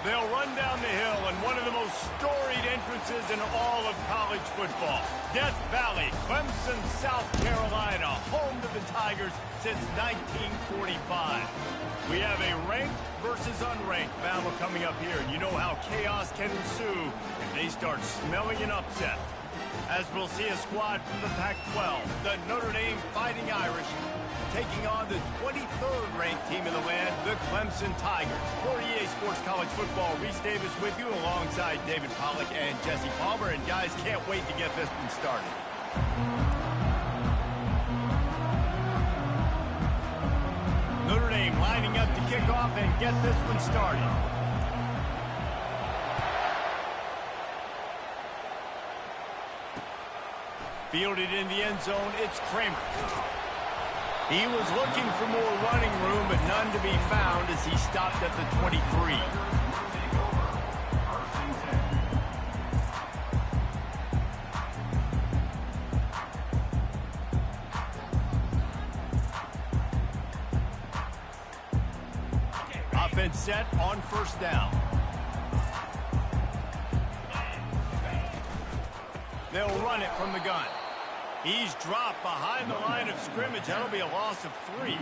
They'll run down the hill in one of the most storied entrances in all of college football. Death Valley, Clemson, South Carolina, home to the Tigers since 1945. We have a ranked versus unranked battle coming up here, and you know how chaos can ensue if they start smelling an upset. As we'll see a squad from the Pac-12, the Notre Dame Fighting Irish, taking on the 23rd ranked team in the land, the Clemson Tigers. For EA Sports College Football, Reese Davis with you alongside David Pollack and Jesse Palmer. And guys, can't wait to get this one started. Notre Dame lining up to kick off and get this one started. Fielded in the end zone, it's Kramer. He was looking for more running room, but none to be found as he stopped at the 23. Offense set on first down. They'll run it from the gun. He's dropped behind the line of scrimmage. That'll be a loss of 3.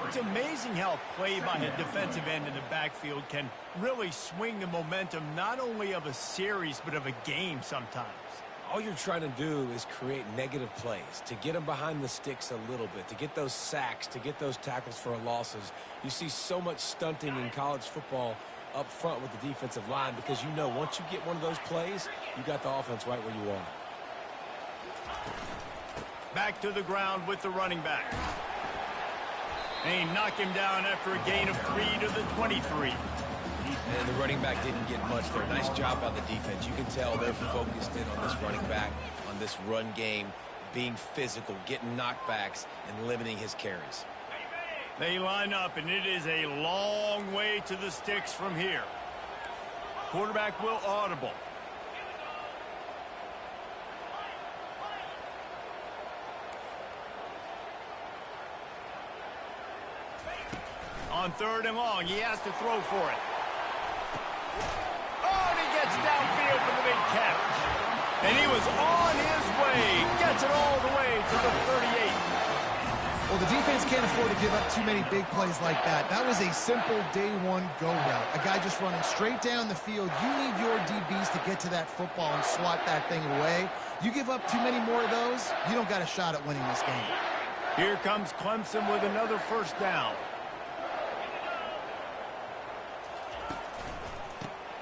It's amazing how play by a defensive end in the backfield can really swing the momentum not only of a series but of a game sometimes. All you're trying to do is create negative plays, to get them behind the sticks a little bit, to get those sacks, to get those tackles for losses. You see so much stunting in college football up front with the defensive line because you know once you get one of those plays, you got the offense right where you want. Back to the ground with the running back. They knock him down after a gain of 3 to the 23. And the running back didn't get much there. Nice job by the defense. You can tell they're focused in on this running back, on this run game, being physical, getting knockbacks, and limiting his carries. They line up, and it is a long way to the sticks from here. Quarterback will audible. On 3rd and long, he has to throw for it. Oh, and he gets downfield for the big catch. And he was on his way. Gets it all the way to the 38. Well, the defense can't afford to give up too many big plays like that. That was a simple day one go route. A guy just running straight down the field. You need your DBs to get to that football and swat that thing away. You give up too many more of those, you don't got a shot at winning this game. Here comes Clemson with another first down.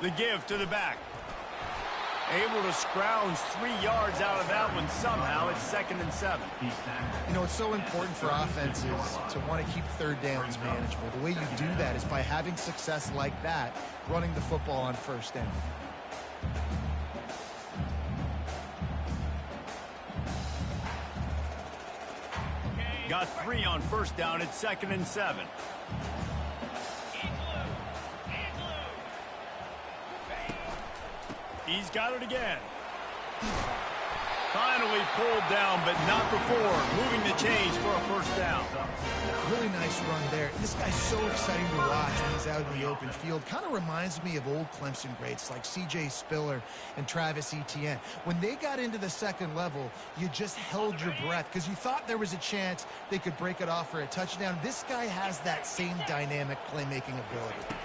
The give to the back. Able to scrounge 3 yards out of that one somehow. It's 2nd and 7. You know, it's so important for offenses to want to keep 3rd downs manageable. The way you do that is by having success like that, running the football on 1st down. Got 3 on 1st down. It's 2nd and 7. He's got it again. Finally pulled down, but not before. Moving the chains for a first down. Really nice run there. This guy's so exciting to watch when he's out in the open field. Kind of reminds me of old Clemson greats like C.J. Spiller and Travis Etienne. When they got into the 2nd level, you just held your breath because you thought there was a chance they could break it off for a touchdown. This guy has that same dynamic playmaking ability.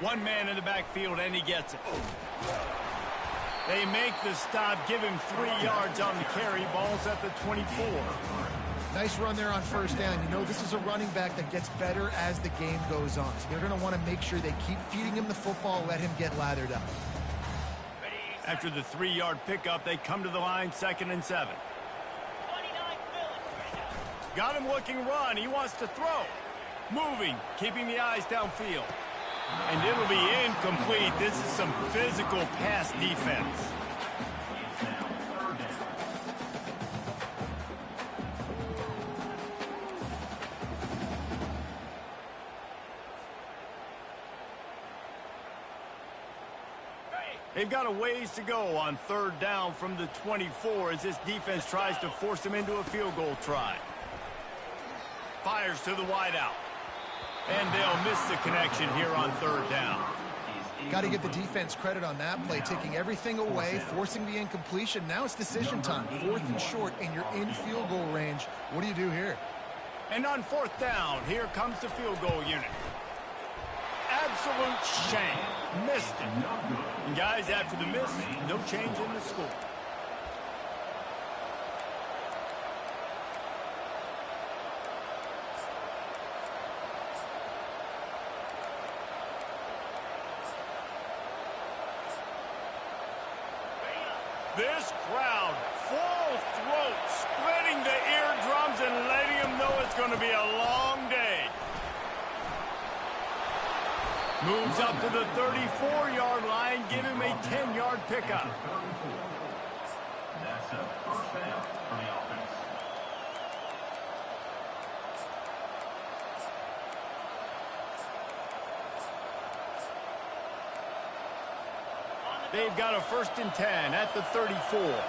One man in the backfield, and he gets it. They make the stop, give him 3 yards on the carry. Ball's at the 24. Nice run there on 1st down. You know, this is a running back that gets better as the game goes on. So they're going to want to make sure they keep feeding him the football, let him get lathered up. After the 3-yard pickup, they come to the line, 2nd and 7. Got him looking run. He wants to throw. Moving, keeping the eyes downfield. And it'll be incomplete. This is some physical pass defense. They've got a ways to go on 3rd down from the 24 as this defense tries to force them into a field goal try. Fires to the wideout. And they'll miss the connection here on 3rd down. Got to give the defense credit on that play, taking everything away, forcing the incompletion. Now it's decision time. 4th and short, and you're in field goal range. What do you do here? And on 4th down, here comes the field goal unit. Absolute shame. Missed it. And guys, after the miss, no change in the score. This crowd, full throat, splitting the eardrums and letting them know it's going to be a long day. Moves up to the 34-yard line, give him a 10-yard pickup. That's a first down for the offense. They've got a 1st and 10 at the 34.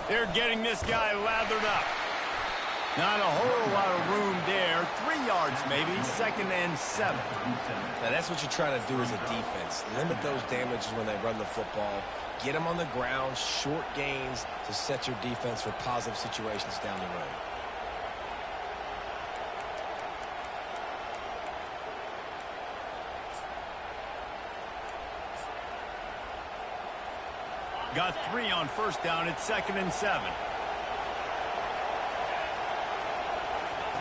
They're getting this guy lathered up. Not a whole lot of room there. 3 yards maybe, 2nd and 7. Now that's what you're trying to do as a defense. Limit those damages when they run the football. Get them on the ground, short gains to set your defense for positive situations down the road. Got 3 on 1st down. It's 2nd and 7.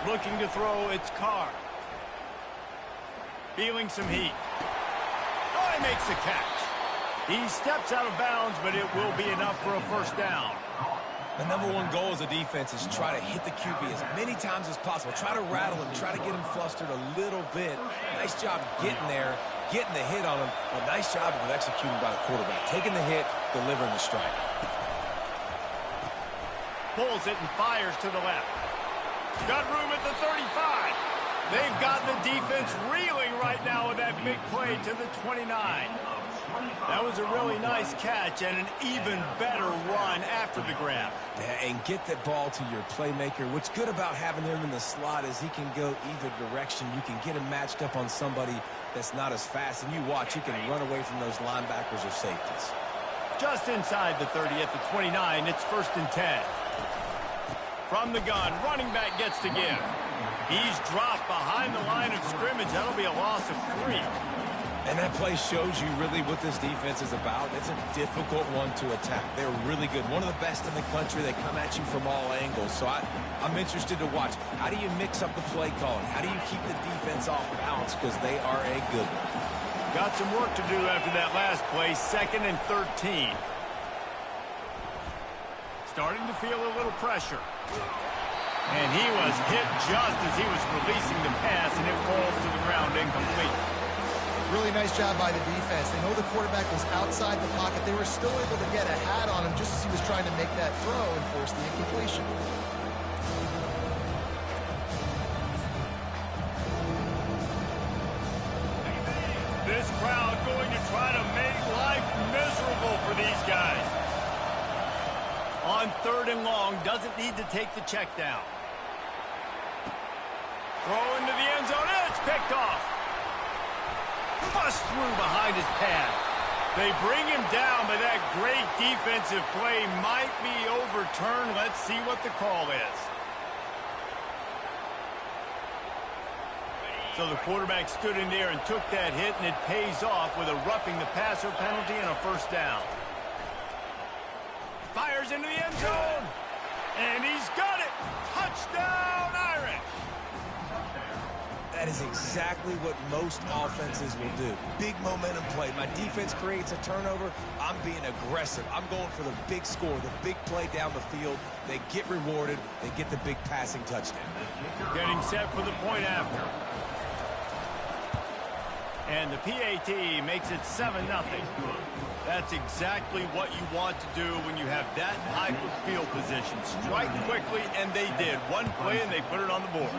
Looking to throw, it's Carr. Feeling some heat. Oh, he makes the catch. He steps out of bounds, but it will be enough for a 1st down. The #1 goal as a defense is try to hit the QB as many times as possible. Try to rattle him. Try to get him flustered a little bit. Nice job getting there, getting the hit on him. But nice job of executing by the quarterback. Taking the hit, delivering the strike. Pulls it and fires to the left. Got room at the 35. They've got the defense reeling right now with that big play to the 29. That was a really nice catch and an even better run after the grab. Yeah, and get that ball to your playmaker. What's good about having him in the slot is he can go either direction. You can get him matched up on somebody that's not as fast, and you watch, he can run away from those linebackers or safeties. Just inside the 30 at the 29, it's 1st and 10. From the gun, running back gets to give. He's dropped behind the line of scrimmage. That'll be a loss of 3. And that play shows you really what this defense is about. It's a difficult one to attack. They're really good. One of the best in the country. They come at you from all angles. So I'm interested to watch. How do you mix up the play calling? How do you keep the defense off balance? Because they are a good one. Got some work to do after that last play. 2nd and 13. Starting to feel a little pressure. And he was hit just as he was releasing the pass, and it falls to the ground incomplete. Really nice job by the defense. They know the quarterback was outside the pocket. They were still able to get a hat on him just as he was trying to make that throw and force the incompletion. This crowd going to try to make life miserable for these guys. On 3rd and long, doesn't need to take the check down. Throw into the end zone, and it's picked off. Bust through behind his pad. They bring him down, but that great defensive play might be overturned. Let's see what the call is. So the quarterback stood in there and took that hit, and it pays off with a roughing the passer penalty and a 1st down. Fires into the end zone, and he's got it. Touchdown, Irish. That is exactly what most offenses will do. Big momentum play. My defense creates a turnover. I'm being aggressive. I'm going for the big score, the big play down the field. They get rewarded. They get the big passing touchdown. Getting set for the point after. And the PAT makes it 7-0. That's exactly what you want to do when you have that type of field position. Strike quickly, and they did. One play, and they put it on the board.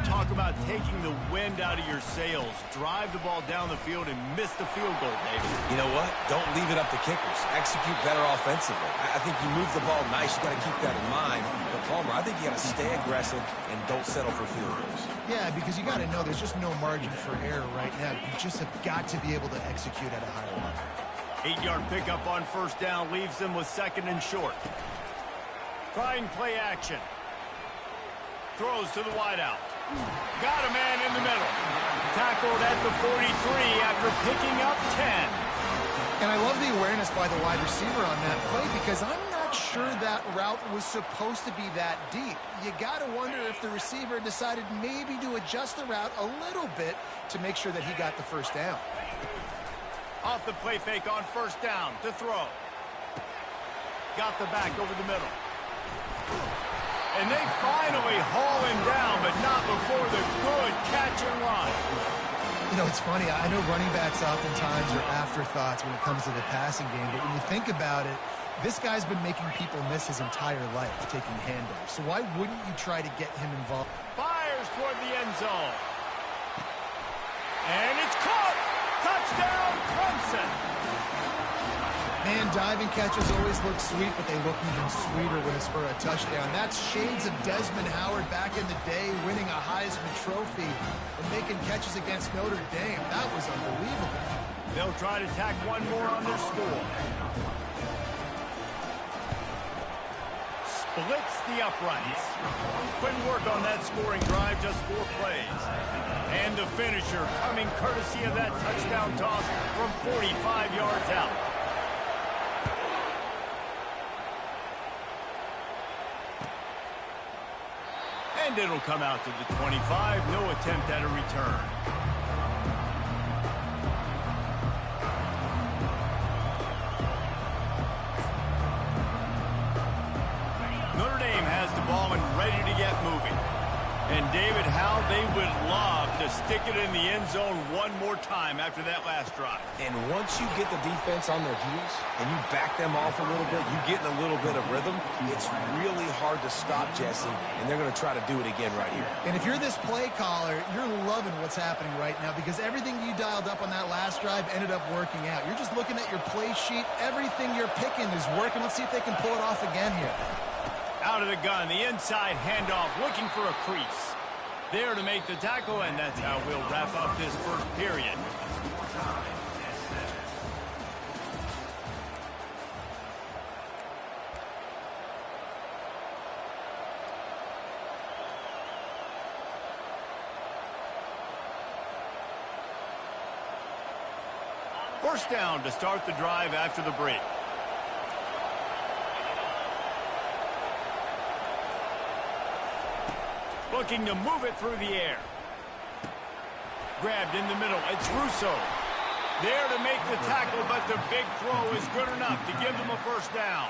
talk about taking the wind out of your sails. Drive the ball down the field and miss the field goal, David. You know what? Don't leave it up to kickers. Execute better offensively. I think you move the ball nice. You got to keep that in mind. But Palmer, I think you got to stay aggressive and don't settle for field goals. Yeah, because you got to know there's just no margin for error right now. You just have got to be able to execute at a higher level. 8-yard pickup on first down leaves them with 2nd and short. Trying play action. Throws to the wideout. Got a man in the middle. Tackled at the 43 after picking up 10. And I love the awareness by the wide receiver on that play because I'm not sure that route was supposed to be that deep. You got to wonder if the receiver decided maybe to adjust the route a little bit to make sure that he got the first down. Off the play fake on first down to throw. Got the back over the middle. And they finally haul him down, but not before the good catch and run. You know, it's funny. I know running backs oftentimes are afterthoughts when it comes to the passing game, but when you think about it, this guy's been making people miss his entire life taking handoffs. So why wouldn't you try to get him involved? Fires toward the end zone. And it's caught. Touchdown, Clemson. Man, diving catches always look sweet, but they look even sweeter when it's for a touchdown. That's shades of Desmond Howard back in the day, winning a Heisman Trophy and making catches against Notre Dame. That was unbelievable. They'll try to tack one more on their score. Splits the uprights. Couldn't work on that scoring drive, just 4 plays. And the finisher coming courtesy of that touchdown toss from 45 yards out. And it'll come out to the 25. No attempt at a return. Notre Dame has the ball and ready to get moving. And David, how they would love to stick it in the end zone one more time after that last drive. And once you get the defense on their heels and you back them off a little bit, you get in a little bit of rhythm, it's really hard to stop, Jesse, and they're going to try to do it again right here. And if you're this play caller, you're loving what's happening right now because everything you dialed up on that last drive ended up working out. You're just looking at your play sheet. Everything you're picking is working. Let's see if they can pull it off again here. Out of the gun, the inside handoff, looking for a crease. There to make the tackle, and that's how we'll wrap up this first period. First down to start the drive after the break. Looking to move it through the air. Grabbed in the middle. It's Russo. There to make the tackle, but the big throw is good enough to give them a first down.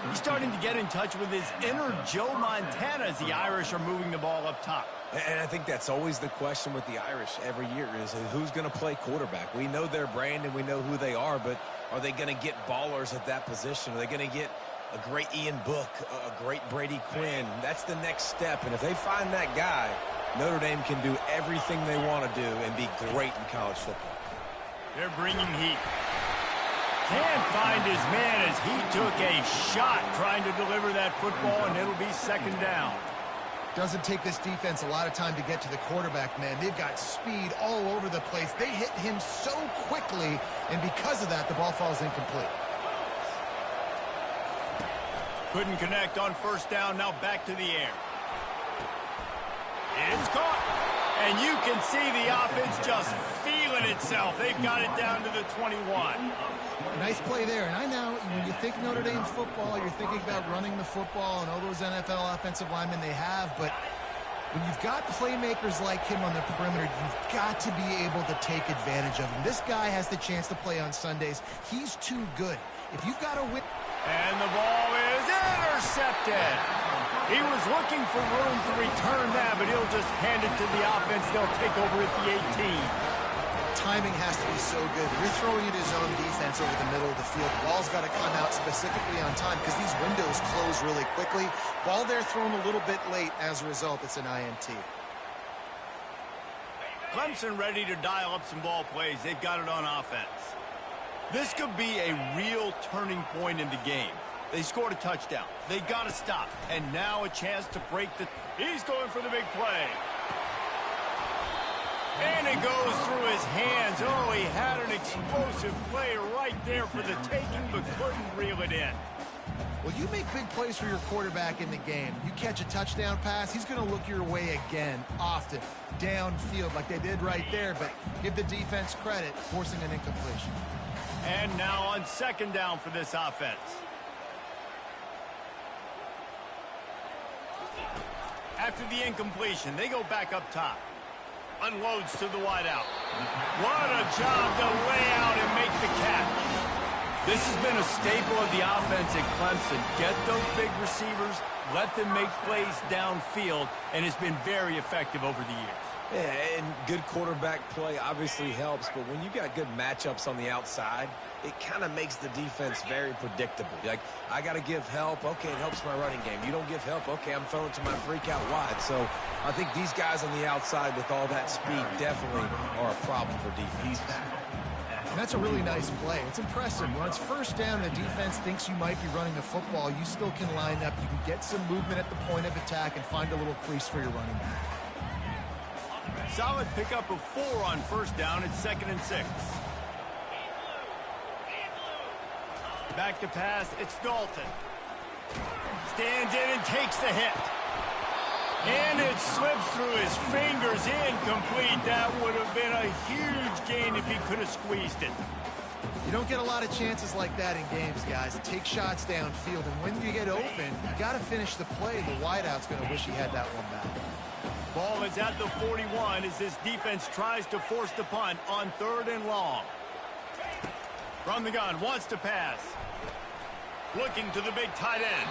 He's starting to get in touch with his inner Joe Montana as the Irish are moving the ball up top. And I think that's always the question with the Irish every year is who's going to play quarterback. We know their brand and we know who they are, but are they going to get ballers at that position? Are they going to get a great Ian Book, a great Brady Quinn? That's the next step. And if they find that guy, Notre Dame can do everything they want to do and be great in college football. They're bringing heat. Can't find his man as he took a shot trying to deliver that football, and it'll be 2nd down. Doesn't take this defense a lot of time to get to the quarterback, man. They've got speed all over the place. They hit him so quickly, and because of that, the ball falls incomplete. Couldn't connect on first down. Now back to the air. It's caught. And you can see the offense just feeling itself. They've got it down to the 21. Nice play there. And I know when you think Notre Dame football, you're thinking about running the football and all those NFL offensive linemen they have. But when you've got playmakers like him on the perimeter, you've got to be able to take advantage of him. This guy has the chance to play on Sundays. He's too good. If you've got to win. And the ball is intercepted. He was looking for room to return that, but he'll just hand it to the offense. They'll take over at the 18. Timing has to be so good. You're throwing it his own defense over the middle of the field. The ball's got to come out specifically on time because these windows close really quickly. Ball there thrown a little bit late. As a result, it's an INT. Clemson ready to dial up some ball plays. They've got it on offense. This could be a real turning point in the game. They scored a touchdown. They got to stop. And now a chance to break the... He's going for the big play. And it goes through his hands. Oh, he had an explosive play right there for the taking, but couldn't reel it in. Well, you make big plays for your quarterback in the game. You catch a touchdown pass, he's going to look your way again, often, downfield like they did right there, but give the defense credit, forcing an incompletion. And now on second down for this offense. After the incompletion, they go back up top. Unloads to the wideout. What a job to lay out and make the catch. This has been a staple of the offense at Clemson. Get those big receivers, let them make plays downfield, and it's been very effective over the years. Yeah, and good quarterback play obviously helps, but when you got good matchups on the outside, it kind of makes the defense very predictable. Like, I got to give help. Okay, it helps my running game. You don't give help. Okay, I'm throwing to my freak out wide. So I think these guys on the outside with all that speed definitely are a problem for defense. And that's a really nice play. It's impressive. When it's first down, the defense thinks you might be running the football. You still can line up. You can get some movement at the point of attack and find a little crease for your running back. Solid pickup of 4 on first down. It's 2nd and 6. Back to pass. It's Dalton. Stands in and takes the hit. And it slips through his fingers, incomplete. That would have been a huge gain if he could have squeezed it. You don't get a lot of chances like that in games, guys. Take shots downfield, and when you get open, you got to finish the play. The wideout's going to wish he had that one back. Ball is at the 41 as this defense tries to force the punt on 3rd and long. From the gun, wants to pass. Looking to the big tight end.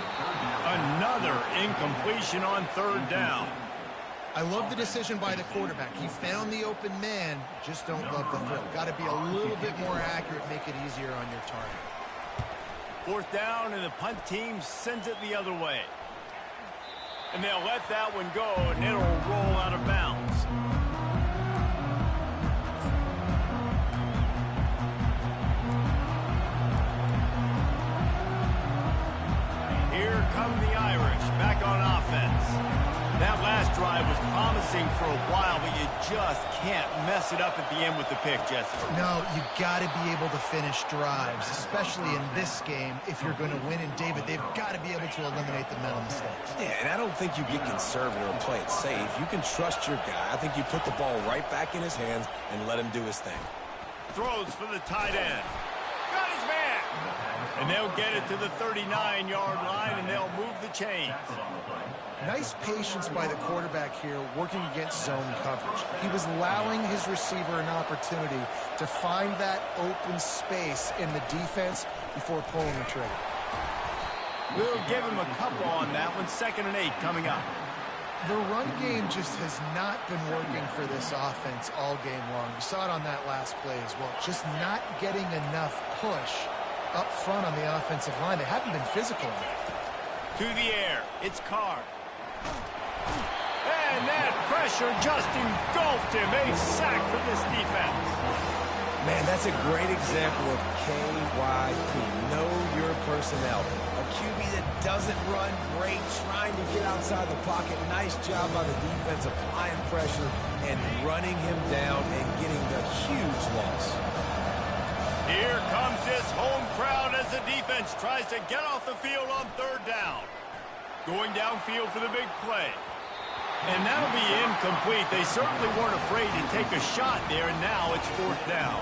Another incompletion on 3rd down. I love the decision by the quarterback. He found the open man, just don't love the throw. Got to be a little bit more accurate, make it easier on your target. 4th down, and the punt team sends it the other way. And they'll let that one go, and it'll roll out of bounds. Here come the Irish, back on offense. That last drive was promising for a while, but you just can't mess it up at the end with the pick, Jesse. No, you got to be able to finish drives, especially in this game. If you're going to win, and David, they've got to be able to eliminate the mental mistakes. Yeah, and I don't think you get conservative or play it safe. You can trust your guy. I think you put the ball right back in his hands and let him do his thing. Throws for the tight end. Got his man. And they'll get it to the 39-yard line, and they'll move the chains. Nice patience by the quarterback here, working against zone coverage. He was allowing his receiver an opportunity to find that open space in the defense before pulling the trigger. We'll give him a couple on that one. 2nd and 8 coming up. The run game just has not been working for this offense all game long. You saw it on that last play as well. Just not getting enough push up front on the offensive line. They haven't been physical enough. To the air. It's Carr. And that pressure just engulfed him. A sack for this defense. Man, that's a great example of KYP. Know your personnel. A QB that doesn't run great, trying to get outside the pocket. Nice job by the defense applying pressure and running him down and getting the huge loss. Here comes this home crowd as the defense tries to get off the field on 3rd down. Going downfield for the big play. And that'll be incomplete. They certainly weren't afraid to take a shot there, and now it's 4th down.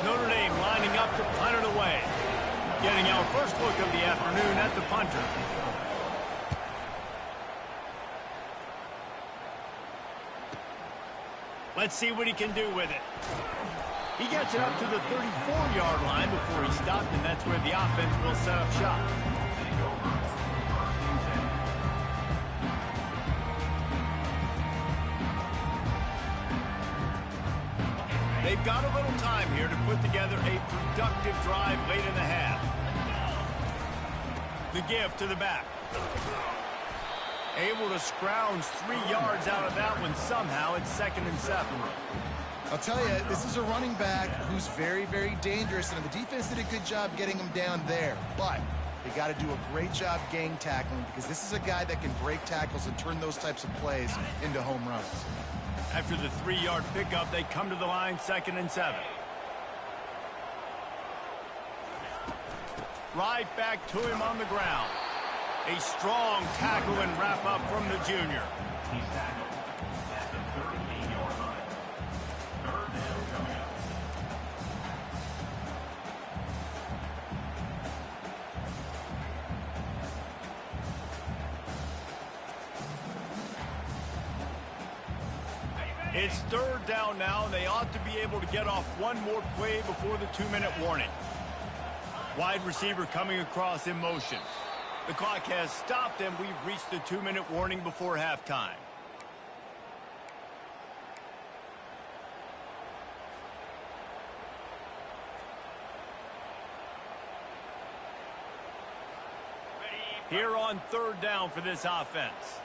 Notre Dame lining up to punt it away. Getting our first look of the afternoon at the punter. Let's see what he can do with it. He gets it up to the 34-yard line before he stopped, and that's where the offense will set up shop. They've got a little time here to put together a productive drive late in the half. The give to the back. Able to scrounge 3 yards out of that one somehow. It's 2nd and 7. I'll tell you, this is a running back who's very, very dangerous, and the defense did a good job getting him down there. But they got to do a great job gang tackling because this is a guy that can break tackles and turn those types of plays into home runs. After the 3-yard pickup, they come to the line, 2nd and 7. Right back to him on the ground. A strong tackle and wrap up from the junior. He's tackled at the 38-yard line. 3rd down coming up. It's 3rd down now, and they ought to be able to get off one more play before the 2-minute warning. Wide receiver coming across in motion. The clock has stopped, and we've reached the 2-minute warning before halftime. Here on 3rd down for this offense.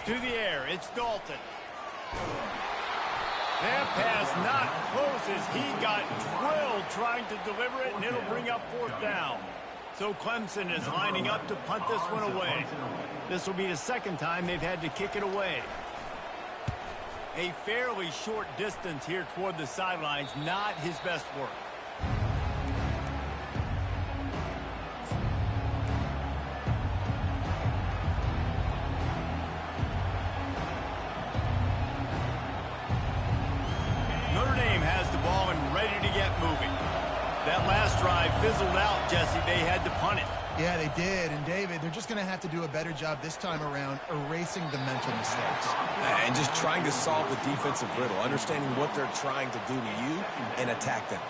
To the air, it's Dalton. That pass not close as he got drilled trying to deliver it, and it'll bring up 4th down. So Clemson is lining up to punt this one away. This will be the 2nd time they've had to kick it away. A fairly short distance here toward the sidelines, not his best work. That last drive fizzled out, Jesse. They had to punt it. Yeah, they did. And, David, they're just going to have to do a better job this time around erasing the mental mistakes. And just trying to solve the defensive riddle, understanding what they're trying to do to you and attack them.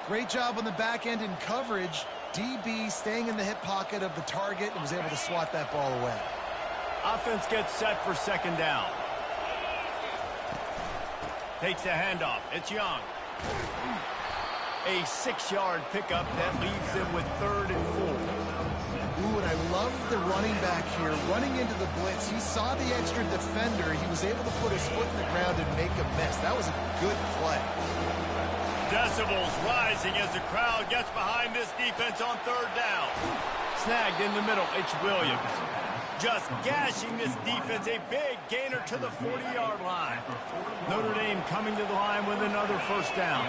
Great job on the back end in coverage. DB staying in the hip pocket of the target and was able to swat that ball away. Offense gets set for 2nd down. Takes the handoff. It's Young. A 6-yard pickup that leaves them with 3rd and 4. Ooh, and I love the running back here running into the blitz. He saw the extra defender. He was able to put his foot in the ground and make a miss. That was a good play. Decibels rising as the crowd gets behind this defense on 3rd down. Snagged in the middle, it's Williams. Just gashing this defense, a big gainer to the 40-yard line. Notre Dame coming to the line with another 1st down.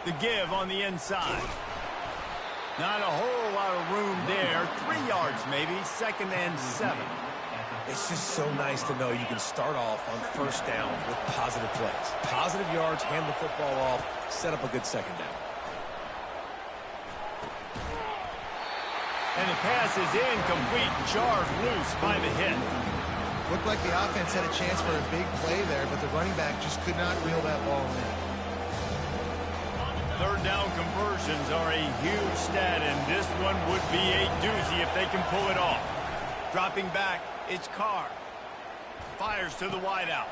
The give on the inside. Not a whole lot of room there. 3 yards maybe. 2nd and 7. It's just so nice to know you can start off on 1st down with positive plays. Positive yards, hand the football off, set up a good 2nd down. And the pass is incomplete. Jarred loose by the hit. Looked like the offense had a chance for a big play there, but the running back just could not reel that ball in. 3rd down conversions are a huge stat, and this one would be a doozy if they can pull it off. Dropping back, it's Carr. Fires to the wideout.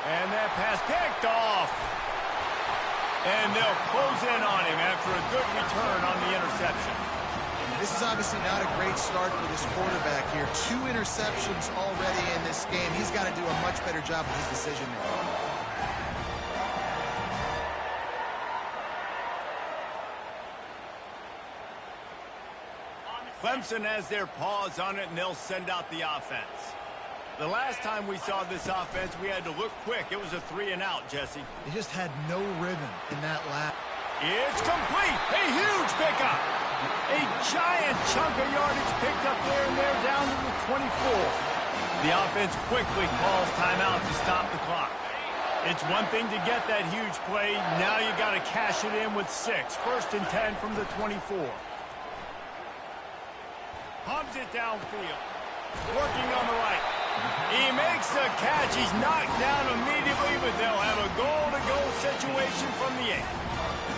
And that pass picked off. And they'll close in on him after a good return on the interception. This is obviously not a great start for this quarterback here. 2 interceptions already in this game. He's got to do a much better job of his decision making. Clemson has their paws on it, and they'll send out the offense. The last time we saw this offense, we had to look quick. It was a 3-and-out, Jesse. They just had no rhythm in that lap. It's complete. A huge pickup. A giant chunk of yardage picked up there, and they're down to the 24. The offense quickly calls timeout to stop the clock. It's one thing to get that huge play. Now you got to cash it in with 6. 1st and 10 from the 24. Pumps it downfield. Working on the right. He makes the catch. He's knocked down immediately, but they'll have a goal-to-go situation from the 8.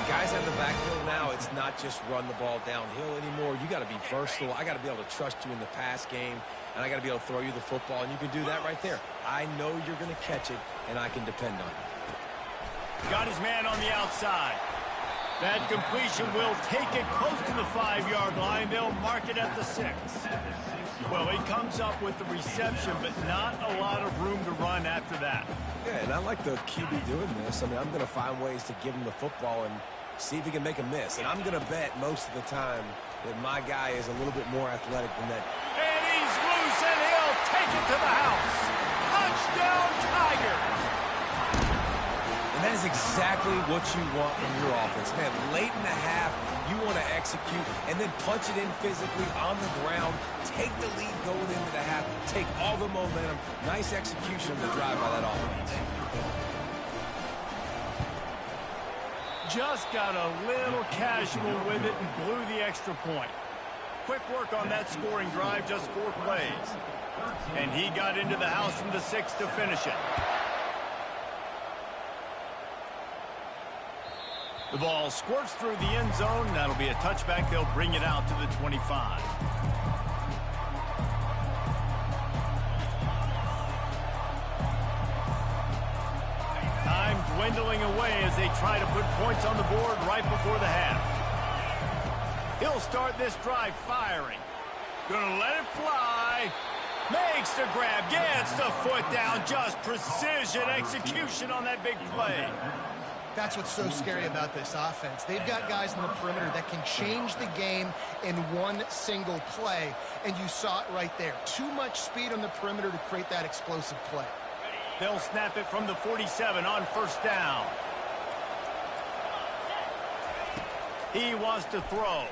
Guys in the backfield now, it's not just run the ball downhill anymore. You got to be versatile. I got to be able to trust you in the pass game, and I got to be able to throw you the football, and you can do that right there. I know you're going to catch it, and I can depend on you. Got his man on the outside. That completion will take it close to the 5-yard line. They'll mark it at the 6. Well, he comes up with the reception, but not a lot of room to run after that. Yeah, and I like the QB doing this. I mean, I'm going to find ways to give him the football and see if he can make a miss. And I'm going to bet most of the time that my guy is a little bit more athletic than that. And he's loose, and he'll take it to the house. Touchdown, Tigers! And that is exactly what you want from your offense. Man, late in the half, you want to execute and then punch it in physically on the ground, take the lead going into the half, take all the momentum. Nice execution of the drive by that offense. Just got a little casual with it and blew the extra point. Quick work on that scoring drive, just 4 plays. And he got into the house from the 6 to finish it. The ball squirts through the end zone. That'll be a touchback. They'll bring it out to the 25. Time dwindling away as they try to put points on the board right before the half. He'll start this drive firing. Gonna let it fly. Makes the grab. Gets the foot down. Just precision execution on that big play. That's what's so scary about this offense. They've got guys in the perimeter that can change the game in one single play, and you saw it right there. Too much speed on the perimeter to create that explosive play. They'll snap it from the 47 on first down. He wants to throw.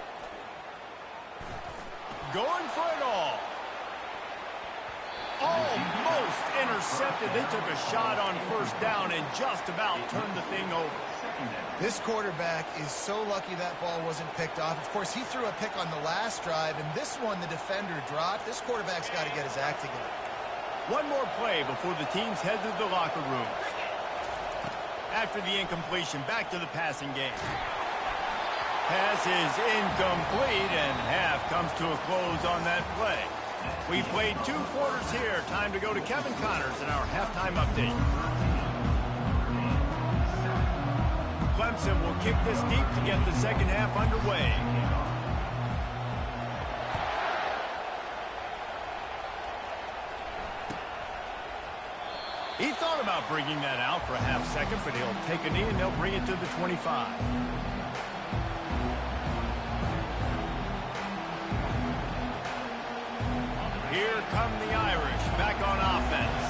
Going for it all. Almost intercepted. They took a shot on first down and just about turned the thing over. This quarterback is so lucky that ball wasn't picked off. Of course, he threw a pick on the last drive, and this one the defender dropped. This quarterback's got to get his act together. One more play before the teams head to the locker room. After the incompletion, back to the passing game. Pass is incomplete, and half comes to a close on that play. We played 2 quarters here. Time to go to Kevin Connors in our halftime update. Clemson will kick this deep to get the second half underway. He thought about bringing that out for a half second, but he'll take a knee and they'll bring it to the 25. Here come the Irish, back on offense.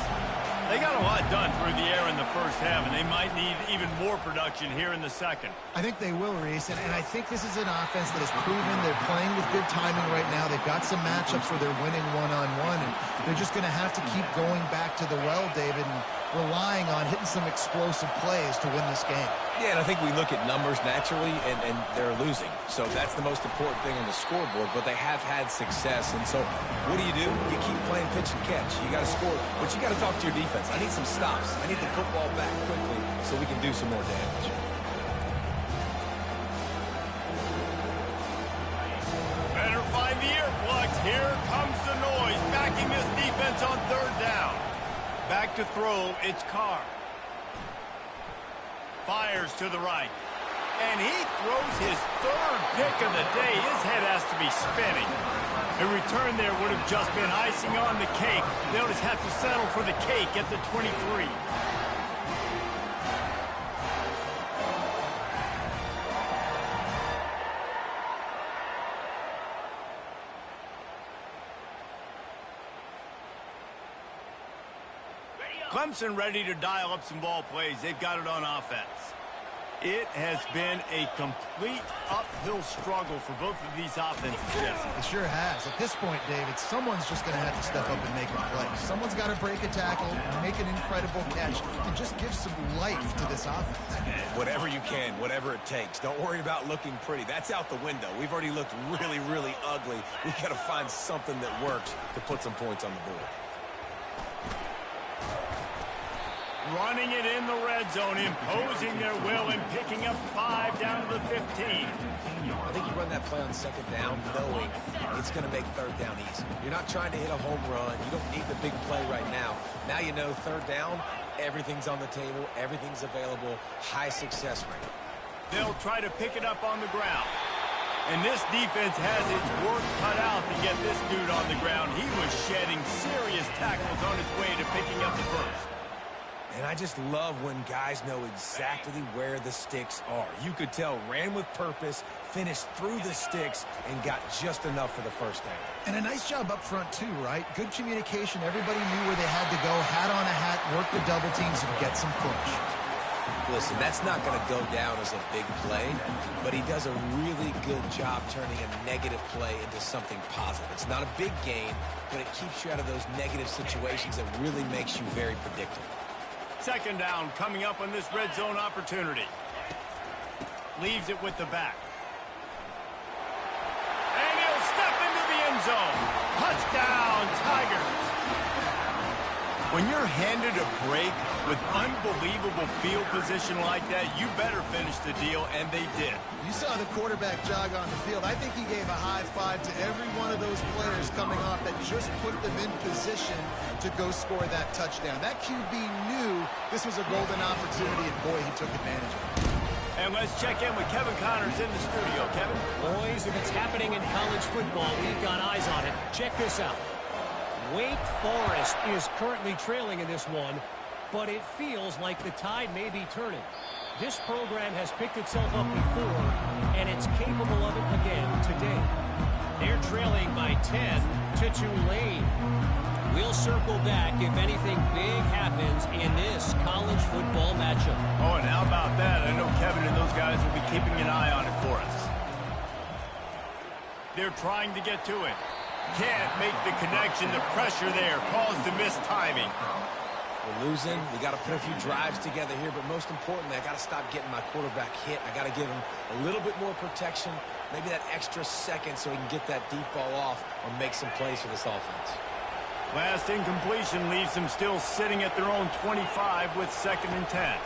They got a lot done through the air in the first half, and they might need even more production here in the second. I think they will, Reese, and I think this is an offense that has proven they're playing with good timing right now. They've got some matchups where they're winning one-on-one, and they're just going to have to keep going back to the well, David, and relying on hitting some explosive plays to win this game. Yeah, and I think we look at numbers naturally, and they're losing. So that's the most important thing on the scoreboard, but they have had success. And so what do? You keep playing pitch and catch. You got to score, but you got to talk to your defense. I need some stops. I need the football back quickly so we can do some more damage. Better find the earplugs. Here comes the noise, backing this defense on third down. Back to throw, it's Carr. Fires to the right. And he throws his 3rd pick of the day. His head has to be spinning. A return there would have just been icing on the cake. They'll just have to settle for the cake at the 23. Clemson ready to dial up some ball plays. They've got it on offense. It has been a complete uphill struggle for both of these offenses, Jesse. It sure has. At this point, David, someone's just going to have to step up and make a play. Someone's got to break a tackle, make an incredible catch, and just give some life to this offense. Whatever you can, whatever it takes. Don't worry about looking pretty. That's out the window. We've already looked really, really ugly. We've got to find something that works to put some points on the board. Running it in the red zone, imposing their will and picking up 5 down to the 15. I think you run that play on second down knowing it's going to make third down easy. You're not trying to hit a home run. You don't need the big play right now. Now you know third down, everything's on the table, everything's available, high success rate. They'll try to pick it up on the ground. And this defense has its work cut out to get this dude on the ground. He was shedding serious tackles on his way to picking up the first. And I just love when guys know exactly where the sticks are. You could tell ran with purpose, finished through the sticks, and got just enough for the first down. And a nice job up front, too, right? Good communication. Everybody knew where they had to go, hat on a hat, work the double teams, and get some push. Listen, that's not going to go down as a big play, but he does a really good job turning a negative play into something positive. It's not a big gain, but it keeps you out of those negative situations and really makes you very predictable. Second down coming up on this red zone opportunity. Leaves it with the back. And he'll step into the end zone. Touchdown, Tigers. When you're handed a break with unbelievable field position like that, you better finish the deal, and they did. You saw the quarterback jog on the field. I think he gave a high five to every one of those players coming off that just put them in position to go score that touchdown. That QB knew this was a golden opportunity, and boy, he took advantage of it. And let's check in with Kevin Connors in the studio. Kevin? Boys, if it's happening in college football, we've got eyes on it. Check this out. Wake Forest is currently trailing in this one, but it feels like the tide may be turning. This program has picked itself up before, and it's capable of it again today. They're trailing by 10 to Tulane. We'll circle back if anything big happens in this college football matchup. Oh, and how about that? I know Kevin and those guys will be keeping an eye on it for us. They're trying to get to it. Can't make the connection. The pressure there caused the missed timing. We're losing. We got to put a few drives together here, but most importantly, I got to stop getting my quarterback hit. I got to give him a little bit more protection, maybe that extra second so he can get that deep ball off or make some plays for this offense. Last incompletion leaves them still sitting at their own 25 with 2nd and 10.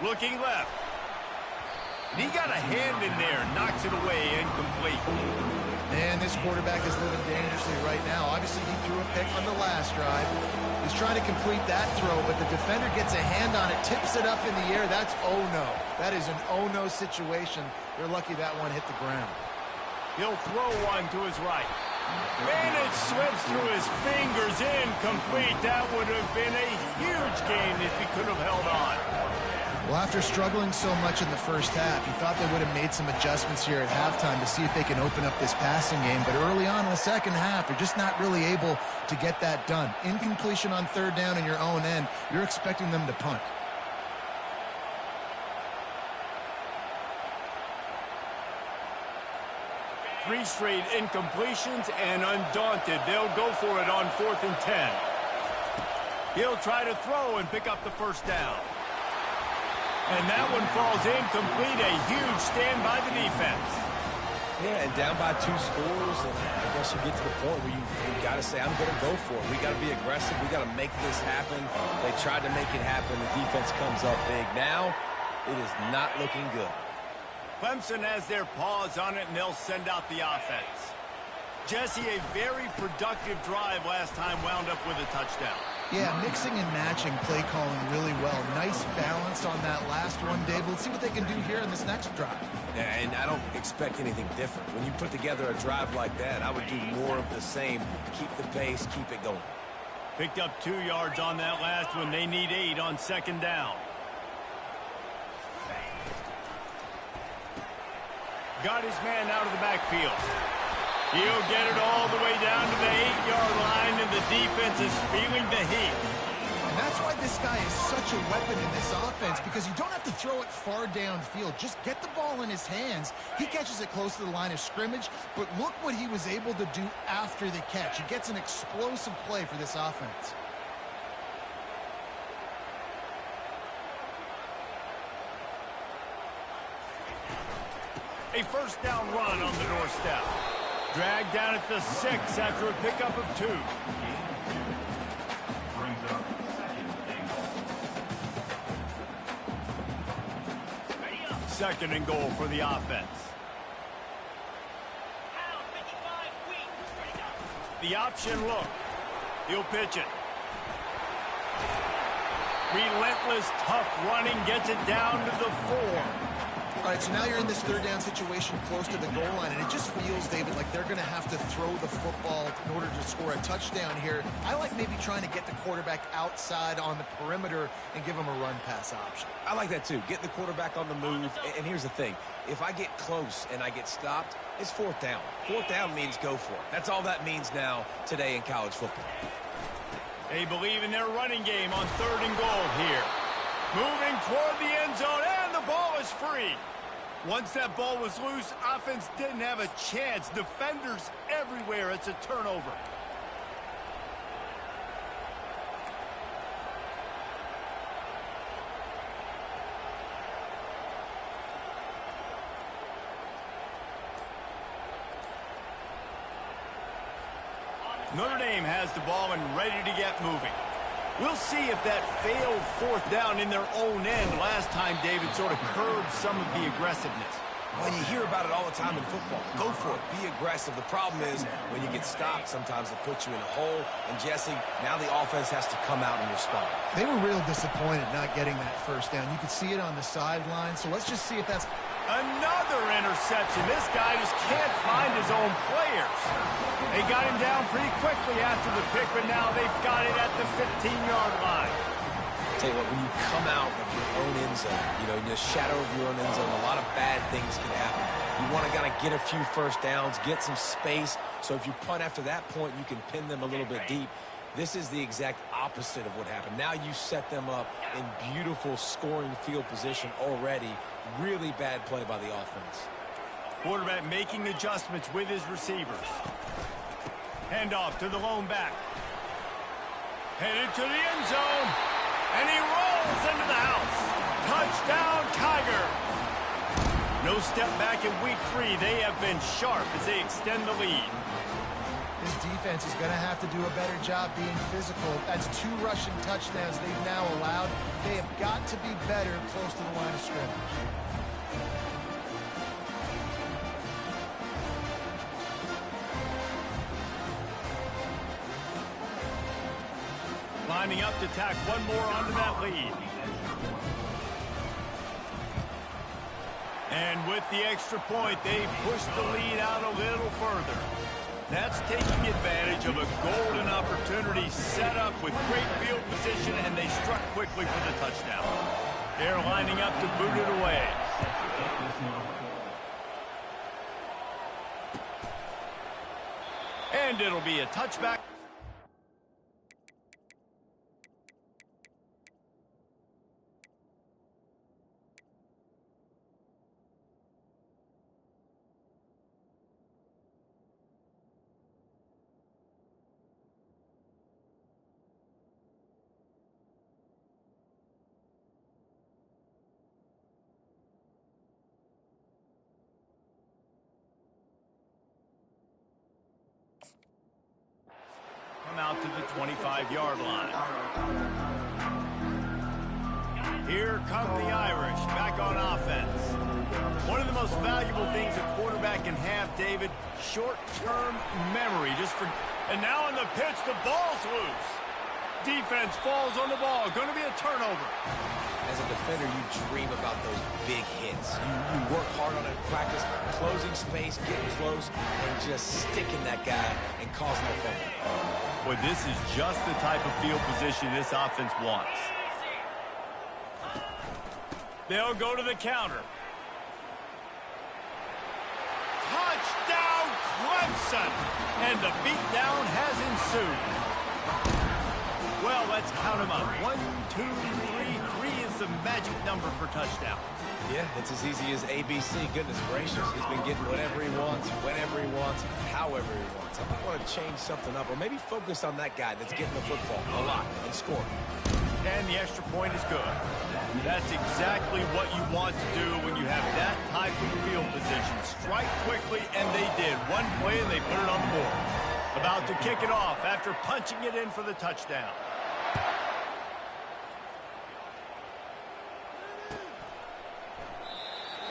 Looking left. And he got a hand in there, knocks it away, incomplete. Man, this quarterback is living dangerously right now. Obviously, he threw a pick on the last drive. He's trying to complete that throw, but the defender gets a hand on it, tips it up in the air. That's oh-no. That is an oh-no situation. They're lucky that one hit the ground. He'll throw one to his right. And it slips through his fingers, incomplete. That would have been a huge gain if he could have held on. Well, after struggling so much in the first half, you thought they would have made some adjustments here at halftime to see if they can open up this passing game. But early on in the second half, they're just not really able to get that done. Incompletion on 3rd down in your own end, you're expecting them to punt. Three straight incompletions, and undaunted, they'll go for it on 4th and 10. He'll try to throw and pick up the first down. And that one falls incomplete. A huge stand by the defense. Yeah, and down by 2 scores, and I guess you get to the point where you got to say, I'm going to go for it. We got to be aggressive. We got to make this happen. They tried to make it happen. The defense comes up big. Now, it is not looking good. Clemson has their paws on it, and they'll send out the offense. Jesse, a very productive drive last time wound up with a touchdown. Yeah, mixing and matching play calling really well. Nice balance on that last one, Dave. Let's see what they can do here in this next drive. Yeah, and I don't expect anything different. When you put together a drive like that, I would do more of the same. Keep the pace, keep it going. Picked up 2 yards on that last one. They need 8 on 2nd down. Got his man out of the backfield. He'll get it all the way down to the 8-yard line, and the defense is feeling the heat. And that's why this guy is such a weapon in this offense, because you don't have to throw it far downfield. Just get the ball in his hands. He catches it close to the line of scrimmage, but look what he was able to do after the catch. He gets an explosive play for this offense. A first down run on the doorstep. Dragged down at the 6 after a pickup of 2. Brings up 2nd and goal. 2nd and goal for the offense. The option look. He'll pitch it. Relentless, tough running gets it down to the 4. All right, so now you're in this third down situation close to the goal line, and it just feels, David, like they're going to have to throw the football in order to score a touchdown here. I like maybe trying to get the quarterback outside on the perimeter and give him a run-pass option. I like that, too. Get the quarterback on the move. And here's the thing. If I get close and I get stopped, it's fourth down. Fourth down means go for it. That's all that means now today in college football. They believe in their running game on 3rd and goal here. Moving toward the end zone, and the ball is free. Once that ball was loose, offense didn't have a chance. Defenders everywhere. It's a turnover. Notre Dame has the ball and ready to get moving. We'll see if that failed fourth down in their own end last time, David, sort of curbed some of the aggressiveness. Well, you hear about it all the time in football. Go for it. Be aggressive. The problem is when you get stopped, sometimes it puts you in a hole. And, Jesse, now the offense has to come out and respond. They were real disappointed not getting that first down. You could see it on the sideline. So let's just see if that's... Another interception. This guy just can't find his own players. They got him down pretty quickly after the pick, but now they've got it at the 15-yard line. Tell you what, when you come out of your own end zone, you know, in the shadow of your own end zone, a lot of bad things can happen. You want to kind of get a few first downs, get some space, so if you punt after that point, you can pin them a little bit deep. This is the exact opposite of what happened. Now you set them up in beautiful scoring field position already. Really bad play by the offense. Quarterback making adjustments with his receivers. Handoff to the lone back. Headed to the end zone. And he rolls into the house. Touchdown, Tiger. No step back in week 3. They have been sharp as they extend the lead. This defense is going to have to do a better job being physical. That's 2 rushing touchdowns they've now allowed. They have got to be better close to the line of scrimmage. Lining up to tack one more onto that lead. And with the extra point, they push the lead out a little further. That's taking advantage of a golden opportunity set up with great field position, and they struck quickly for the touchdown. They're lining up to boot it away. And it'll be a touchback. Out to the 25-yard line. Here come the Irish back on offense. One of the most valuable things a quarterback can have, David, short-term memory. And now on the pitch, the ball's loose. Defense falls on the ball. Going to be a turnover. As a defender, you dream about those big hits. You work hard on it in practice, closing space, getting close, and just sticking that guy and causing a fumble. Boy, this is just the type of field position this offense wants. They'll go to the counter. Touchdown, Clemson! And the beatdown has ensued. Well, let's count them up. 1, 2, 3. 3 is the magic number for touchdown. Yeah, it's as easy as ABC. Goodness gracious. He's been getting whatever he wants, whenever he wants, however he wants. I might want to change something up or maybe focus on that guy that's getting the football a lot and scoring. And the extra point is good. That's exactly what you want to do when you have that type of field position. Strike quickly, and they did. One play, and they put it on the board. About to kick it off after punching it in for the touchdown.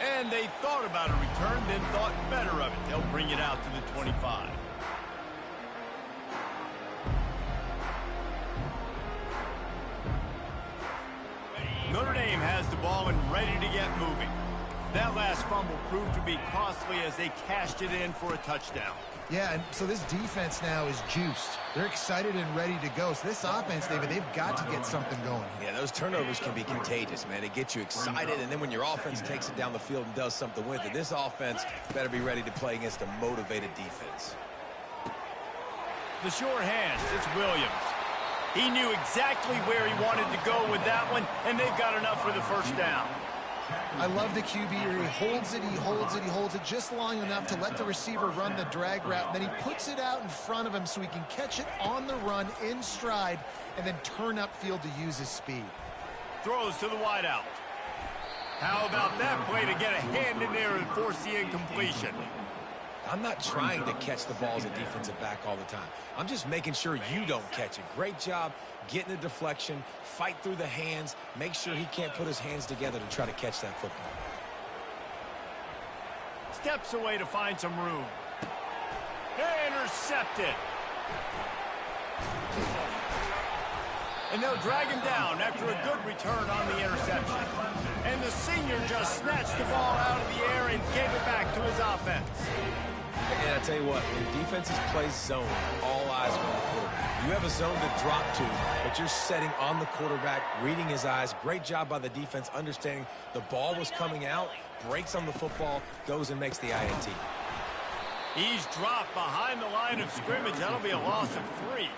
And they thought about a return, then thought better of it. They'll bring it out to the 25. has the ball and ready to get moving. That last fumble proved to be costly as they cashed it in for a touchdown. Yeah, and so this defense now is juiced. They're excited and ready to go. So this offense, David, they've got to get something going. Yeah, those turnovers can be contagious, man. They get you excited, and then when your offense takes it down the field and does something with it, this offense better be ready to play against a motivated defense. The sure hands, it's Williams. He knew exactly where he wanted to go with that one, and they've got enough for the first down. I love the QB here. He holds it, he holds it, he holds it just long enough to let the receiver run the drag route. And then he puts it out in front of him so he can catch it on the run in stride and then turn upfield to use his speed. Throws to the wideout. How about that play to get a hand in there and force the incompletion? I'm not trying to catch the ball as a defensive back all the time. I'm just making sure you don't catch it. Great job getting a deflection, fight through the hands, make sure he can't put his hands together to try to catch that football. Steps away to find some room. Intercepted. And they'll drag him down after a good return on the interception. And the senior just snatched the ball out of the air and gave it back to his offense. And I tell you what, when defenses play zone, all eyes are on the quarterback. You have a zone to drop to, but you're setting on the quarterback, reading his eyes. Great job by the defense, understanding the ball was coming out, breaks on the football, goes and makes the INT. He's dropped behind the line of scrimmage. That'll be a loss of 3.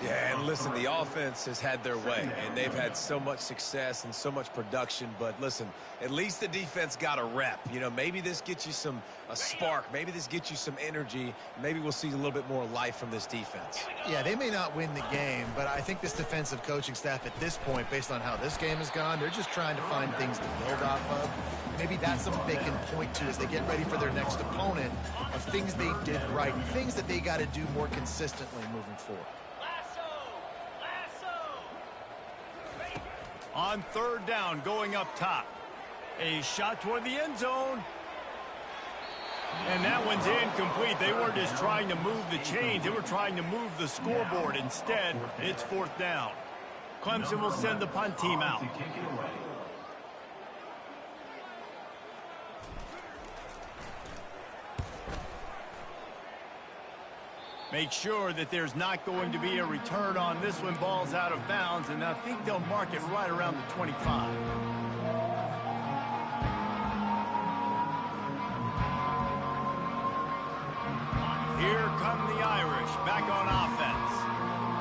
Yeah, and listen, the offense has had their way, and they've had so much success and so much production. But listen, at least the defense got a rep. You know, maybe this gets you a spark. Maybe this gets you some energy. Maybe we'll see a little bit more life from this defense. Yeah, they may not win the game, but I think this defensive coaching staff at this point, based on how this game has gone, they're just trying to find things to build off of. Maybe that's something they can point to as they get ready for their next opponent of things they did right, things that they got to do more consistently moving forward. On third down, going up top. A shot toward the end zone. And that one's incomplete. They weren't just trying to move the chains. They were trying to move the scoreboard. Instead, it's fourth down. Clemson will send the punt team out. Make sure that there's not going to be a return on this one. Ball's out of bounds, and I think they'll mark it right around the 25. Here come the Irish back on offense.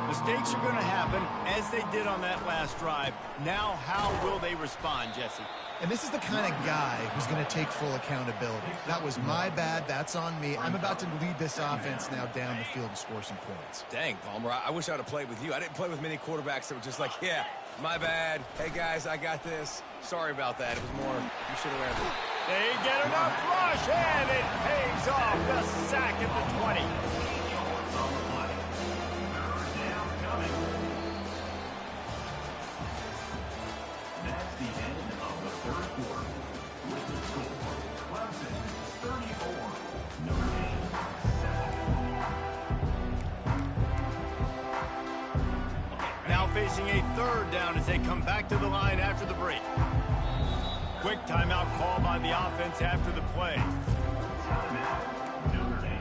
Mistakes are going to happen, as they did on that last drive. Now, how will they respond, Jesse? And this is the kind of guy who's going to take full accountability. That was my bad. That's on me. I'm about to lead this offense now down the field and score some points. Dang, Palmer, I wish I would have played with you. I didn't play with many quarterbacks that were just like, yeah, my bad. Hey, guys, I got this. Sorry about that. It was more, you should have ran it. They get enough rush, and it pays off. The sack at the 20. That's the end of the third quarter. With the score, Clemson 34, Notre Dame 7. Now facing a third down as they come back to the line after the break. Quick timeout call by the offense after the play. Timeout, Notre Dame.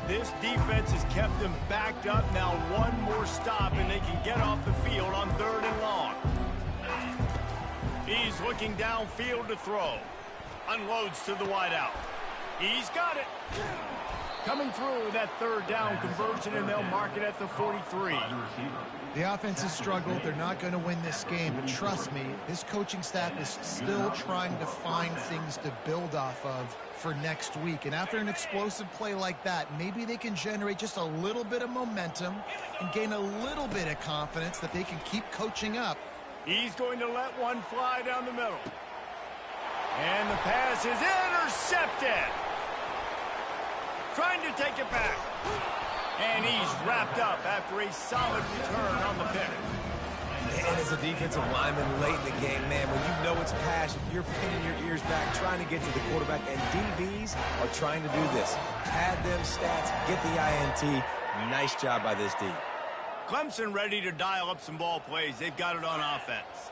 This defense has kept them backed up. Now one more stop and they can get off the field on third and long. He's looking downfield to throw. Unloads to the wideout. He's got it. Coming through that third down conversion, and they'll mark it at the 43. The offense has struggled. They're not going to win this game. But trust me, this coaching staff is still trying to find things to build off of for next week. And after an explosive play like that, maybe they can generate just a little bit of momentum and gain a little bit of confidence that they can keep coaching up. He's going to let one fly down the middle. And the pass is intercepted. Trying to take it back. And he's wrapped up after a solid return on the pick. And as a defensive lineman late in the game, man, when you know it's passion, you're pinning your ears back, trying to get to the quarterback, and DBs are trying to do this. Pad them stats, get the INT. Nice job by this D. Clemson ready to dial up some ball plays. They've got it on offense.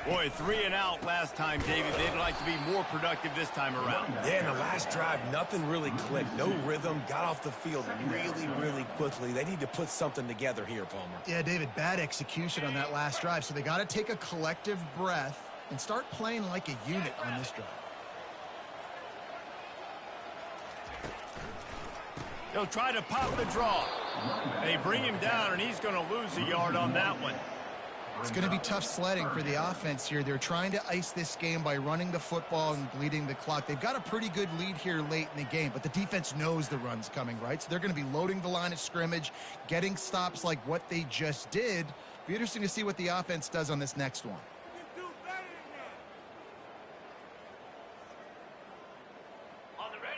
Boy, 3 and out last time, David. They'd like to be more productive this time around. Yeah, in the last drive, nothing really clicked. No rhythm, got off the field really, really quickly. They need to put something together here, Palmer. Yeah, David, bad execution on that last drive, so they got to take a collective breath and start playing like a unit on this drive. He'll try to pop the draw. They bring him down, and he's going to lose a yard on that one. It's going to be tough sledding for the offense here. They're trying to ice this game by running the football and bleeding the clock. They've got a pretty good lead here late in the game, but the defense knows the run's coming, right? So they're going to be loading the line of scrimmage, getting stops like what they just did. Be interesting to see what the offense does on this next one.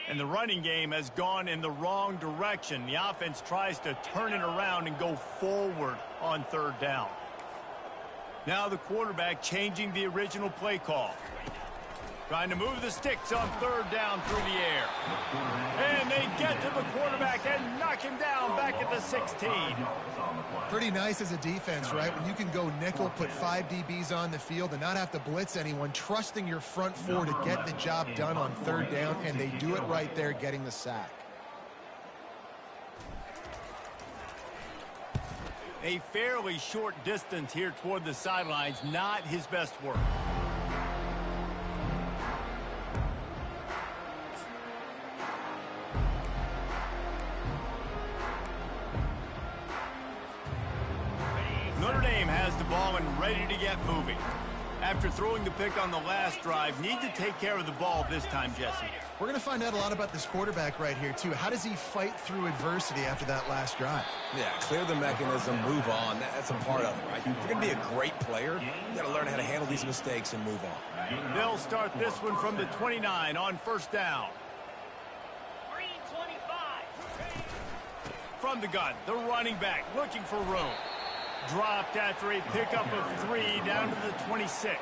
And the running game has gone in the wrong direction. The offense tries to turn it around and go forward on 3rd down. Now the quarterback changing the original play call. Trying to move the sticks on 3rd down through the air. And they get to the quarterback and knock him down back at the 16. Pretty nice as a defense, right? When you can go nickel, put 5 DBs on the field and not have to blitz anyone, trusting your front 4 to get the job done on 3rd down, and they do it right there, getting the sack. A fairly short distance here toward the sidelines, not his best work. Notre Dame has the ball and ready to get moving. After throwing the pick on the last drive, need to take care of the ball this time, Jesse. We're going to find out a lot about this quarterback right here, too. How does he fight through adversity after that last drive? Yeah, clear the mechanism, move on. That's a part of it, right? If you're going to be a great player, you got to learn how to handle these mistakes and move on. They'll start this one from the 29 on 1st down. From the gun, the running back looking for room. Dropped after a pickup of 3 down to the 26.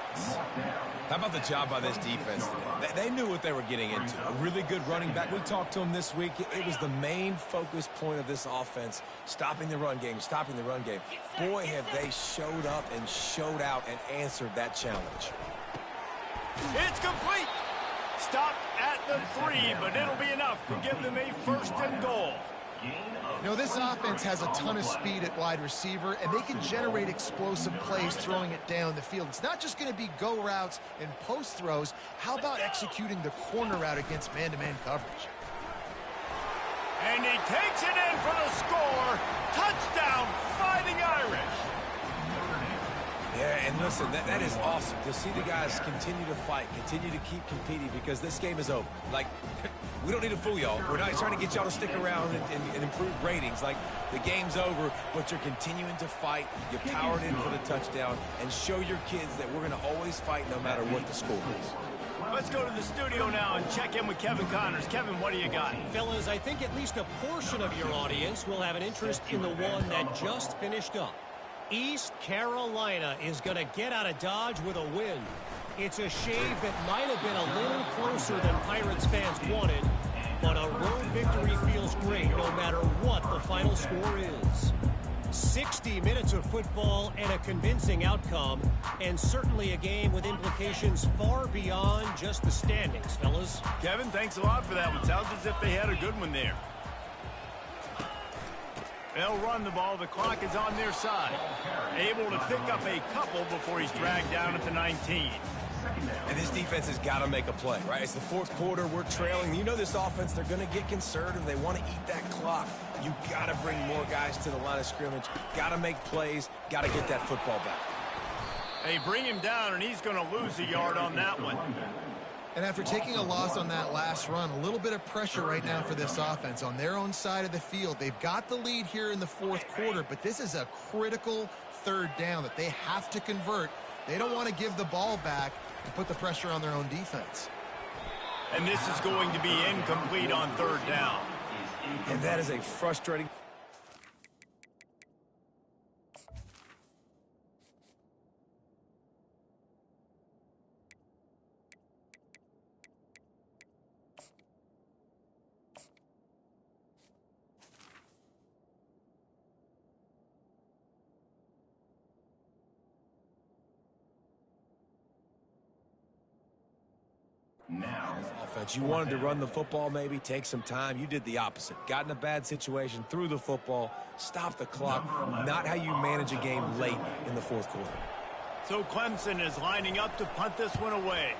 How about the job by this defense today? They knew what they were getting into. A really good running back. We talked to him this week. It was the main focus point of this offense, stopping the run game, stopping the run game. Boy, have they showed up and showed out and answered that challenge. It's complete. Stopped at the 3, but it'll be enough to give them a 1st and goal. You know, this offense has a ton of speed at wide receiver, and they can generate explosive plays throwing it down the field. It's not just going to be go routes and post throws. How about executing the corner route against man-to-man coverage? And he takes it in for the score. Touchdown, Fighting Irish. Yeah, and listen, that is awesome to see the guys continue to fight, continue to keep competing, because this game is over. Like, we don't need to fool y'all. We're not trying to get y'all to stick around and improve ratings. Like, the game's over, but you're continuing to fight. You powered in for the touchdown, and show your kids that we're going to always fight no matter what the score is. Let's go to the studio now and check in with Kevin Connors. Kevin, what do you got? Fellas, I think at least a portion of your audience will have an interest in the one that just finished up. East Carolina is going to get out of Dodge with a win. It's a shave that might have been a little closer than Pirates fans wanted, but a road victory feels great no matter what the final score is. 60 minutes of football and a convincing outcome, and certainly a game with implications far beyond just the standings, fellas. Kevin, thanks a lot for that one. Sounds as if they had a good one there. They'll run the ball. The clock is on their side. Able to pick up a couple before he's dragged down at the 19. And this defense has got to make a play, right? It's the 4th quarter. We're trailing. You know this offense, they're going to get conservative. They want to eat that clock. You got to bring more guys to the line of scrimmage. Got to make plays. Got to get that football back. They bring him down, and he's going to lose a yard on that one. And after taking a loss on that last run, a little bit of pressure right now for this offense on their own side of the field. They've got the lead here in the 4th quarter, but this is a critical 3rd down that they have to convert. They don't want to give the ball back and put the pressure on their own defense. And this is going to be incomplete on 3rd down. And that is a frustrating... Now, Offense, you wanted to run the football, maybe take some time. You did the opposite. Got in a bad situation, threw the football, stopped the clock. Not how you manage a game late in the fourth quarter. So Clemson is lining up to punt this one away.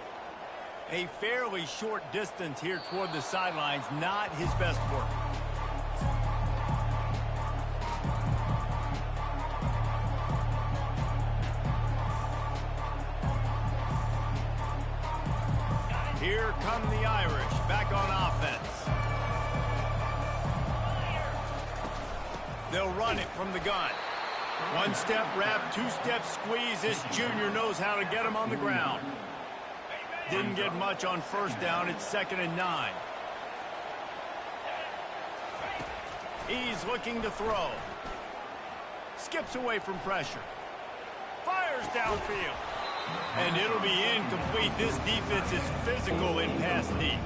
A fairly short distance here toward the sidelines, not his best work. Here come the Irish, back on offense. They'll run it from the gun. One-step wrap, two-step squeeze. This junior knows how to get him on the ground. Didn't get much on first down. It's 2nd and 9. He's looking to throw. Skips away from pressure. Fires downfield. And it'll be incomplete. This defense is physical in pass deep.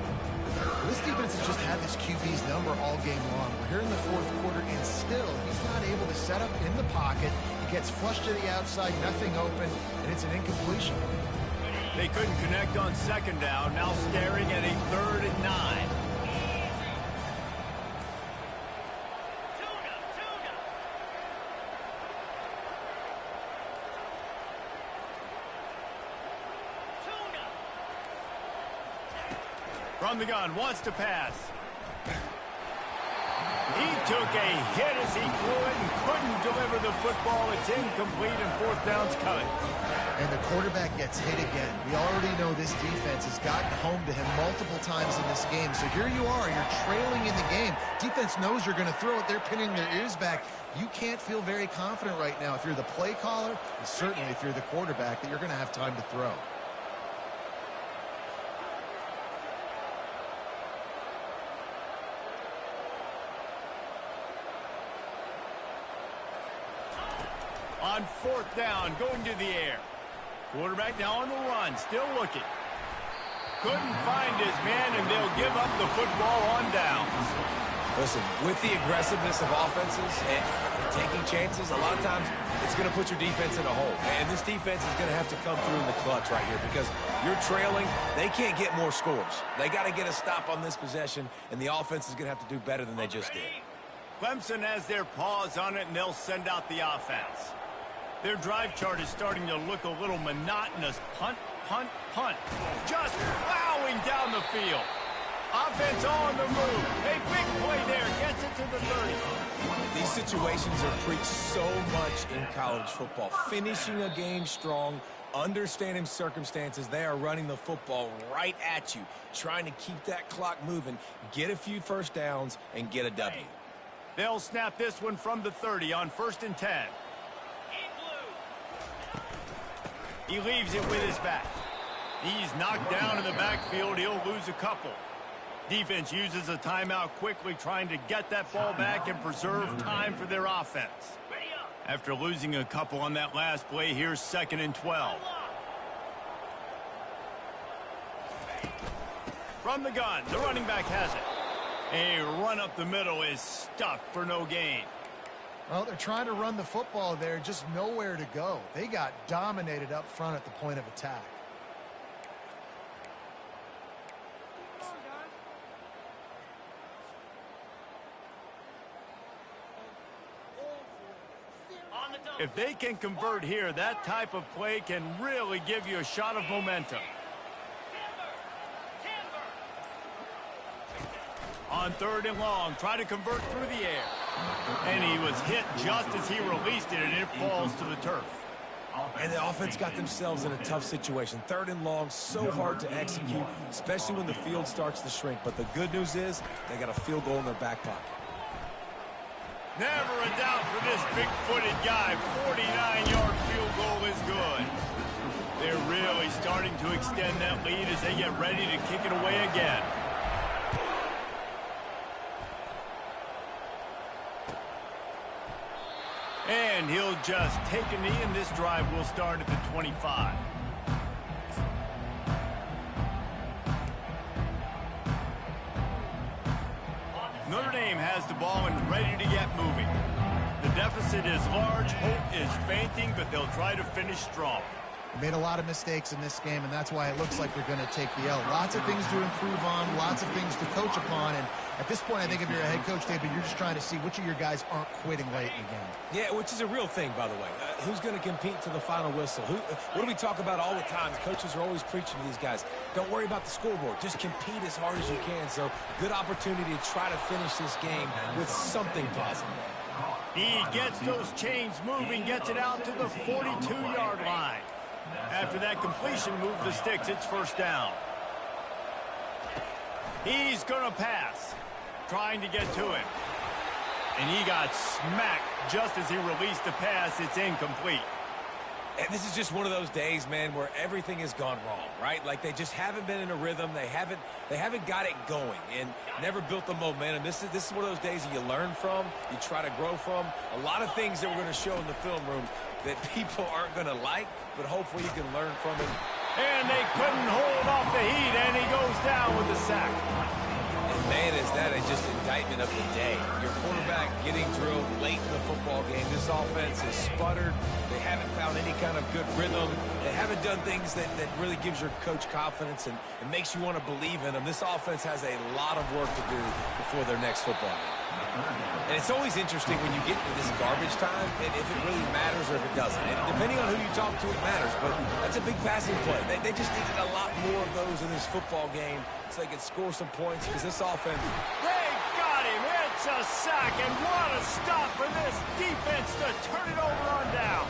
This defense has just had this QB's number all game long. We're here in the fourth quarter, and still he's not able to set up in the pocket. He gets flushed to the outside, nothing open, and it's an incompletion. They couldn't connect on 2nd down. Now staring at a 3rd and 9. From the gun, wants to pass. He took a hit as he threw it and couldn't deliver the football. It's incomplete and 4th down's coming. And the quarterback gets hit again. We already know this defense has gotten home to him multiple times in this game. So here you are, you're trailing in the game. Defense knows you're going to throw it. They're pinning their ears back. You can't feel very confident right now if you're the play caller, and certainly if you're the quarterback, that you're going to have time to throw. On 4th down, going to the air. Quarterback now on the run, still looking. Couldn't find his man, and they'll give up the football on downs. Listen, with the aggressiveness of offenses and taking chances, a lot of times it's going to put your defense in a hole. And this defense is going to have to come through in the clutch right here because you're trailing. They can't get more scores. They got to get a stop on this possession, and the offense is going to have to do better than they just did. Clemson has their paws on it, and they'll send out the offense. Their drive chart is starting to look a little monotonous. Punt, punt, punt. Just plowing down the field. Offense on the move. A big play there. Gets it to the 30. These situations are preached so much in college football. Finishing a game strong, understanding circumstances. They are running the football right at you, trying to keep that clock moving, get a few first downs, and get a W. They'll snap this one from the 30 on 1st and 10. He leaves it with his back. He's knocked down in the backfield. He'll lose a couple. Defense uses a timeout quickly, trying to get that ball back and preserve time for their offense. After losing a couple on that last play, here's 2nd and 12. From the gun, the running back has it. A run up the middle is stuffed for no gain. Well, they're trying to run the football there, just nowhere to go. They got dominated up front at the point of attack. If they can convert here, that type of play can really give you a shot of momentum. On 3rd and long, try to convert through the air. And he was hit just as he released it, and it falls to the turf. And the offense got themselves in a tough situation. 3rd and long, so hard to execute, especially when the field starts to shrink. But the good news is they got a field goal in their back pocket. Never a doubt for this big-footed guy. 49-yard field goal is good. They're really starting to extend that lead as they get ready to kick it away again. And he'll just take a knee, and this drive will start at the 25. Notre Dame has the ball and ready to get moving. The deficit is large, hope is fainting, but they'll try to finish strong. Made a lot of mistakes in this game, and that's why it looks like they're going to take the L. Lots of things to improve on, lots of things to coach upon, and at this point, I think if you're a head coach, David, you're just trying to see which of your guys aren't quitting late in the game. Yeah, which is a real thing, by the way. Who's going to compete to the final whistle? What do we talk about all the time? Coaches are always preaching to these guys. Don't worry about the scoreboard. Just compete as hard as you can. So, good opportunity to try to finish this game with something positive. He gets those chains moving, gets it out to the 42-yard line. After that completion, move the sticks. It's first down. He's going to pass, trying to get to him. And he got smacked just as he released the pass. It's incomplete. And this is just one of those days, man, where everything has gone wrong, right? Like they just haven't been in a rhythm. They haven't got it going and never built the momentum. This is one of those days that you learn from, you try to grow from. A lot of things that we're going to show in the film room that people aren't going to like, but hopefully you can learn from it. And they couldn't hold off the heat, and he goes down with the sack. And man, is that just indictment of the day. Your quarterback getting drilled late in the football game. This offense has sputtered. They haven't found any kind of good rhythm. They haven't done things that really gives your coach confidence and makes you want to believe in them. This offense has a lot of work to do before their next football game. And it's always interesting when you get to this garbage time, and if it really matters or if it doesn't. And depending on who you talk to, it matters. But that's a big passing play. They just needed a lot more of those in this football game so they could score some points because this offense... They got him. It's a sack, and what a stop for this defense to turn it over on down.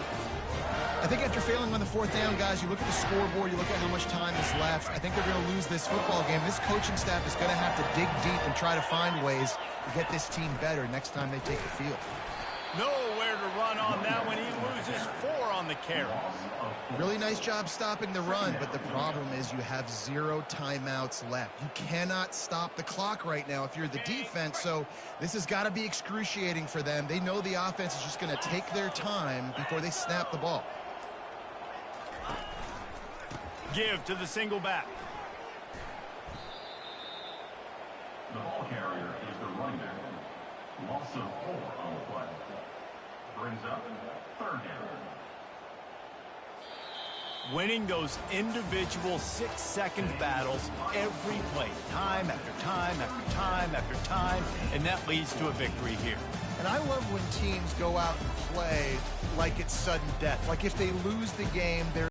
I think after failing on the fourth down, guys, you look at the scoreboard, you look at how much time is left. I think they're going to lose this football game. This coaching staff is going to have to dig deep and try to find ways to get this team better next time they take the field. Nowhere to run on that one. He loses 4 on the carry. Really nice job stopping the run, but the problem is you have 0 timeouts left. You cannot stop the clock right now if you're the defense, so this has got to be excruciating for them. They know the offense is just going to take their time before they snap the ball. Give to the single back. The ball carrier is the running back. Loss of 4 on the play. Brings up third down. Winning those individual 6-second battles every play, time after time after time after time, and that leads to a victory here. And I love when teams go out and play like it's sudden death. Like if they lose the game, they're